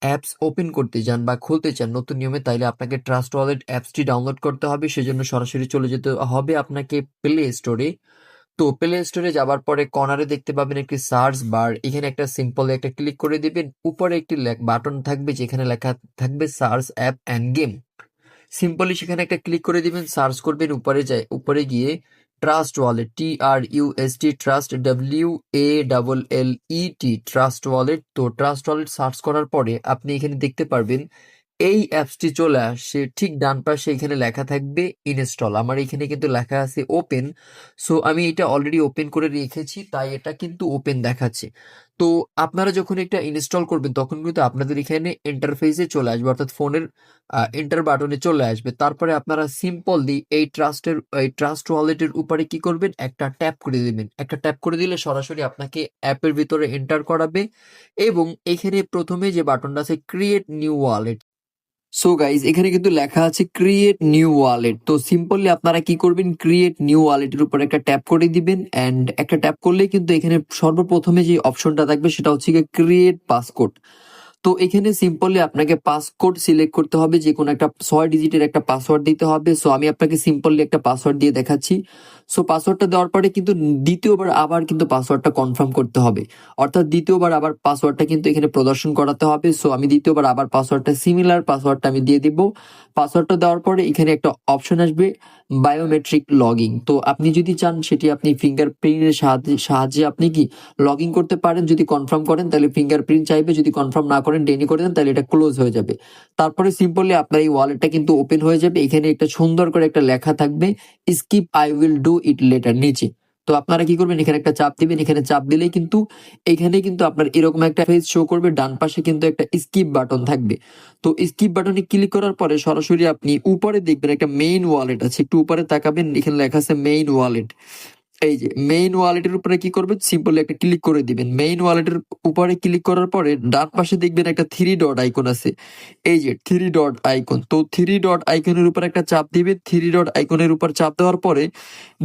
Apps open করতে যান বা খুলতে চান নতুন নিয়মে, তাইলে আপনাকে ট্রাস্ট ওয়ালেট অ্যাপসটি ডাউনলোড করতে হবে। সেজন্য সরাসরি চলে যেতে হবে আপনাকে প্লে স্টোরে। তো প্লে স্টোরে যাবার পরে কর্নারে দেখতে পাবেন একটি সার্চ বার, এখানে একটা সিম্পল একটা ক্লিক করে দিবেন। উপরে একটি বাটন থাকবে যেখানে লেখা থাকবে search app and game. Simply সেখানে একটা ক্লিক করে দিবেন, সার্চ করবেন, উপরে গিয়ে trust wallet, TRUST, trust, WALLET, trust wallet. তো ট্রাস্ট ওয়ালেট সার্চ করার পরে আপনি এখানে দেখতে পারবেন এই অ্যাপসটি চলে আসছে। ঠিক ডান পাশে এখানে লেখা থাকবে ইনস্টল, আমার এখানে কিন্তু লেখা আছে ওপেন। সো আমি এটা অলরেডি ওপেন করে রেখেছি, তাই এটা কিন্তু ওপেন দেখাচ্ছে। তো আপনারা যখন এটা ইনস্টল করবেন তখন কিন্তু আপনাদের এখানে ইন্টারফেসে চলে আসবে, অর্থাৎ ফোনের এন্টার বাটনে চলে আসবে। তারপরে আপনারা সিম্পলি এই ট্রাস্ট ওয়ালেটের উপরে কি করবেন, একটা ট্যাপ করে দিবেন। একটা ট্যাপ করে দিলে সরাসরি আপনাকে অ্যাপের ভিতরে এন্টার করাবে এবং এখানে প্রথমে যে বাটনটা আছে create new wallet. So guys এখানে কিন্তু লেখা আছে ক্রিয়েট নিউ ওয়ালেট। তো সিম্পলি আপনারা কি করবেন, ক্রিয়েট নিউ ওয়ালেটের উপর একটা ট্যাপ করে দিবেন। অ্যান্ড একটা ট্যাপ করলে কিন্তু এখানে সর্বপ্রথমে যে অপশনটা থাকবে সেটা হচ্ছে ক্রিয়েট পাসকোড। তো এখানে সিম্পলি আপনাকে পাসকোড সিলেক্ট করতে হবে, যে কোনো একটা 6 ডিজিটের একটা পাসওয়ার্ড দিতে হবে। সো আমি আপনাকে সিম্পলি একটা পাসওয়ার্ড দিয়ে দেখাচ্ছি। সো পাসওয়ার্ডটা দেওয়ার পরে কিন্তু দ্বিতীয়বার আবার কিন্তু পাসওয়ার্ডটা কনফার্ম করতে হবে, অর্থাৎ দ্বিতীয়বার আবার পাসওয়ার্ডটা কিন্তু এখানে প্রদর্শন করাতে হবে। সো আমি দ্বিতীয়বার আবার পাসওয়ার্ডটা সিমিলার পাসওয়ার্ডটা আমি দিয়ে দিব। পাসওয়ার্ডটা দেওয়ার পরে এখানে একটা অপশন আসবে বায়োমেট্রিক লগইন। তো আপনি যদি চান সেটি আপনি ফিঙ্গারপ্রিন্টের সাহায্যে আপনি কি লগ ইন করতে পারেন। যদি কনফার্ম করেন তাহলে ফিঙ্গারপ্রিন্ট চাইবে, যদি কনফার্ম না করেন ডেনি করে দেন তাহলে এটা ক্লোজ হয়ে যাবে। তারপরে সিম্পলি আপনার এই ওয়ালেটটা কিন্তু ওপেন হয়ে যাবে। এখানে একটা সুন্দর করে একটা লেখা থাকবে skip I will do it later নিচে। তো আপনারা কি করবেন, এখানে একটা চাপ দিবেন। এখানে চাপ দিলেই কিন্তু এখানে কিন্তু আপনার এরকম একটা পেজ শো করবে। ডান পাশে কিন্তু একটা স্কিপ বাটন থাকবে। তো স্কিপ বাটনে ক্লিক করার পরে সরাসরি আপনি উপরে দেখবেন একটা মেইন ওয়ালেট আছে, একটু উপরে তাকাবেন, এখানে লেখা আছে মেইন ওয়ালেট। এই যে মেইন ওয়ালেটের উপরে কি করবেন, সিম্পলি একটা ক্লিক করে দিবেন। মেইন ওয়ালেটের উপরে ক্লিক করার পরে ডান পাশে দেখবেন একটা 3 ডট আইকন আছে, এই যে 3 ডট আইকন। তো 3 ডট আইকনের উপর একটা চাপ দিবেন। 3 ডট আইকনের উপর চাপ দেওয়ার পরে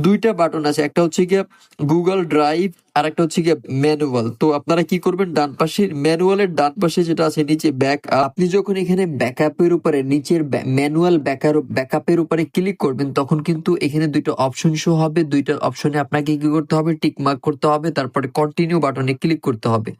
দুইটা বাটন আছে, একটা হচ্ছে গিয়ে গুগল ড্রাইভ আর একটা হচ্ছে গিয়ে ম্যানুয়াল। তো আপনারা কি করবেন, ডান পাশে ম্যানুয়ালের ডান পাশে যেটা আছে নিচে ব্যাক, আপনি যখন এখানে ব্যাকআপের উপরে নিচের ম্যানুয়াল ব্যাকআপের উপরে ক্লিক করবেন তখন কিন্তু এখানে দুইটা অপশন শো হবে। দুইটা অপশনে আপনাকে কি করতে হবে, টিক মার্ক করতে হবে, তারপরে কন্টিনিউ বাটনে ক্লিক করতে হবে।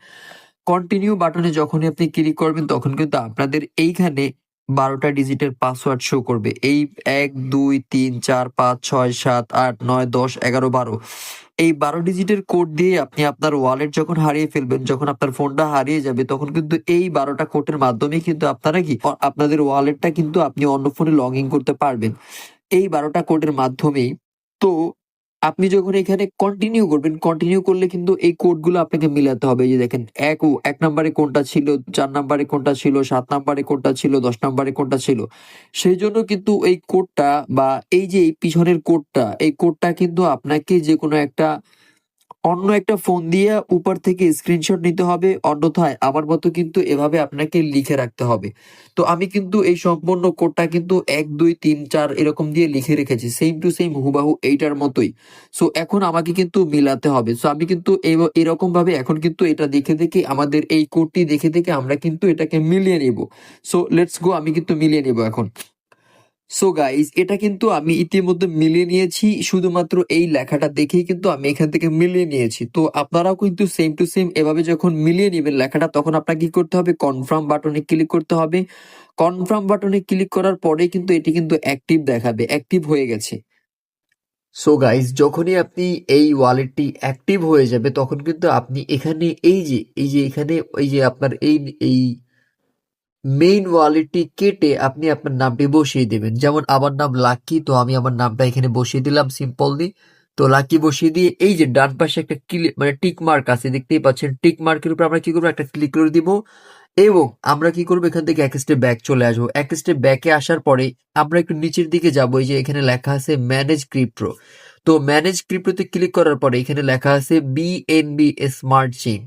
কন্টিনিউ বাটনে যখনই আপনি ক্লিক করবেন তখন কিন্তু আপনাদের এইখানে 12টা ডিজিটের পাসওয়ার্ড শো করবে। এই 1 2 3 4 5 6 7 8 9 10 11 12 এই 12 ডিজিটের কোড দিয়ে আপনি আপনার ওয়ালেট যখন হারিয়ে ফেলবেন, যখন আপনার ফোনটা হারিয়ে যাবে তখন কিন্তু এই 12টা কোডের মাধ্যমে কিন্তু আপনারা কি আপনাদের ওয়ালেটটা কিন্তু আপনি অন্য ফোনে লগ ইন করতে পারবেন এই 12টা কোডের মাধ্যমেই। তো আপনি যখন এখানে কন্টিনিউ করবেন, কন্টিনিউ করলে কিন্তু এই কোডগুলো আপনাকে মিলাতে হবে। এই যে দেখেন, এক নম্বরে কোনটা ছিল, 4 নম্বরে কোনটা ছিল, 7 নম্বরে কোনটা ছিল, 10 নম্বরে কোনটা ছিল। সেই জন্য কিন্তু এই কোডটা বা এই যে এই পিছনের কোডটা, এই কোডটা কিন্তু আপনাকে যে কোনো একটা অন্য একটা ফোন দিয়ে উপর থেকে স্ক্রিনশট নিতে হবে, অন্যথায় আমার মতো কিন্তু এভাবে আপনাকে লিখে রাখতে হবে। তো আমি কিন্তু এই সম্পূর্ণ কোডটা কিন্তু 1 2 3 4 এরকম দিয়ে লিখে রেখেছি, সেম টু সেম হুবাহু এইটার মতোই। সো এখন আমাকে কিন্তু মিলাতে হবে। সো আমি কিন্তু এরকম ভাবে এখন কিন্তু এটা দেখে দেখে আমাদের এই কোডটি দেখে দেখে আমরা কিন্তু এটাকে মিলিয়ে নিব। সো লেটস গো, আমি কিন্তু মিলিয়ে নিব এখন। সো গাইস এটা কিন্তু আমি ইতিমধ্যে মিলিয়ে নিয়েছি, শুধুমাত্র এই লেখাটা দেখেই কিন্তু আমি এখান থেকে মিলিয়ে নিয়েছি। তো আপনারাও কিন্তু সেম টু সেম এভাবে যখন মিলিয়ে নেবেন লেখাটা, তখন আপনাকে কি করতে হবে, কনফার্ম বাটনে ক্লিক করতে হবে। কনফার্ম বাটনে ক্লিক করার পরে কিন্তু এটি কিন্তু অ্যাক্টিভ দেখাবে, অ্যাক্টিভ হয়ে গেছে। সো গাইস যখনই আপনি এই ওয়ালেটটি অ্যাক্টিভ হয়ে যাবে তখন কিন্তু আপনি এখানে এই যে এখানে এই যে আপনার এই মেইন ওয়ালেটটি কেটে আপনি আপনার নামটি বসিয়ে দেবেন। যেমন আমার নাম লাকি, তো আমি আমার নামটা এখানে বসিয়ে দিলাম সিম্পলি। তো লাকি বসিয়ে দিয়ে এই যে ডান পাশে একটা মানে টিক মার্ক আছে দেখতেই পাচ্ছেন, টিক মার্কের উপর আমরা কি করবো, একটা ক্লিক করে দিব এবং আমরা কি করবো, এখান থেকে এক স্টেপ ব্যাক চলে আসবো। এক স্টেপ ব্যাকে আসার পরে আমরা একটু নিচের দিকে যাবো, এই যে এখানে লেখা আছে ম্যানেজ ক্রিপ্টো। তো ম্যানেজ ক্রিপ্টোতে ক্লিক করার পরে এখানে লেখা আছে বিএনবি স্মার্ট চেইন।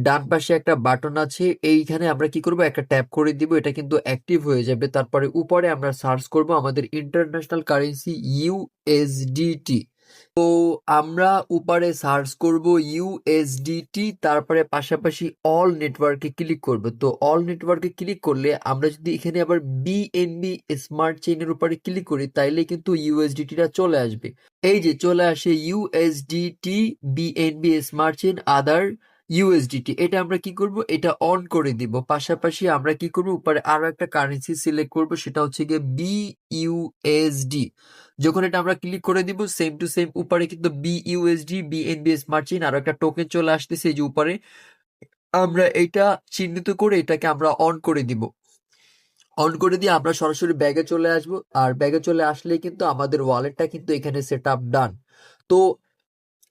ডান পাশে একটা বাটন আছে, এইখানে আমরা কি করব, একটা ট্যাপ করে দিব, এটা কিন্তু অ্যাক্টিভ হয়ে যাবে। তারপরে উপরে আমরা সার্চ করব আমাদের ইন্টারন্যাশনাল কারেন্সি ইউএসডিটি। তো আমরা উপরে সার্চ করব ইউএসডিটি, তারপরে পাশাপাশি অল নেটওয়ার্কে ক্লিক করব। তো অল নেটওয়ার্কে ক্লিক করলে আমরা যদি এখানে আবার বিএনবি স্মার্ট চেইনের উপরে ক্লিক করি তাইলে কিন্তু ইউএসডিটিটা চলে আসবে। এই যে চলে আসে ইউএসডিটি বিএনবি স্মার্ট চেইন আদার ইউএসডিটি, এটা আমরা কি করব, এটা অন করে দিব। পাশাপাশি আমরা কি করব, উপরে আরো একটা কারেন্সি সিলেক্ট করব, সেটা হচ্ছে গিয়ে বিইউএসডি। যখন এটা আমরা ক্লিক করে দিব সেম টু সেম উপরে কিন্তু বিইউএসডি বিএনবি স্মার্ট চেইন আরো একটা টোকেন চলে আসতেছে এই যে উপরে। আমরা এটা চিহ্নিত করে এটাকে আমরা অন করে দিব। অন করে দিয়ে আমরা সরাসরি ব্যাগে চলে আসব, আর ব্যাগে চলে আসলে কিন্তু আমাদের ওয়ালেটটা কিন্তু এখানে সেট আপ ডান। তো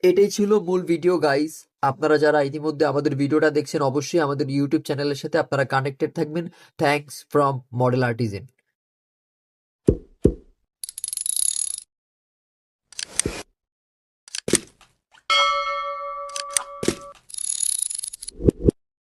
এটাই ছিল মূল ভিডিও গাইস। আপনারা যারা ইতিমধ্যে আমাদের ভিডিওটা দেখছেন অবশ্যই আমাদের ইউটিউব চ্যানেলের সাথে আপনারা কানেক্টেড থাকবেন। Thanks from model artisan.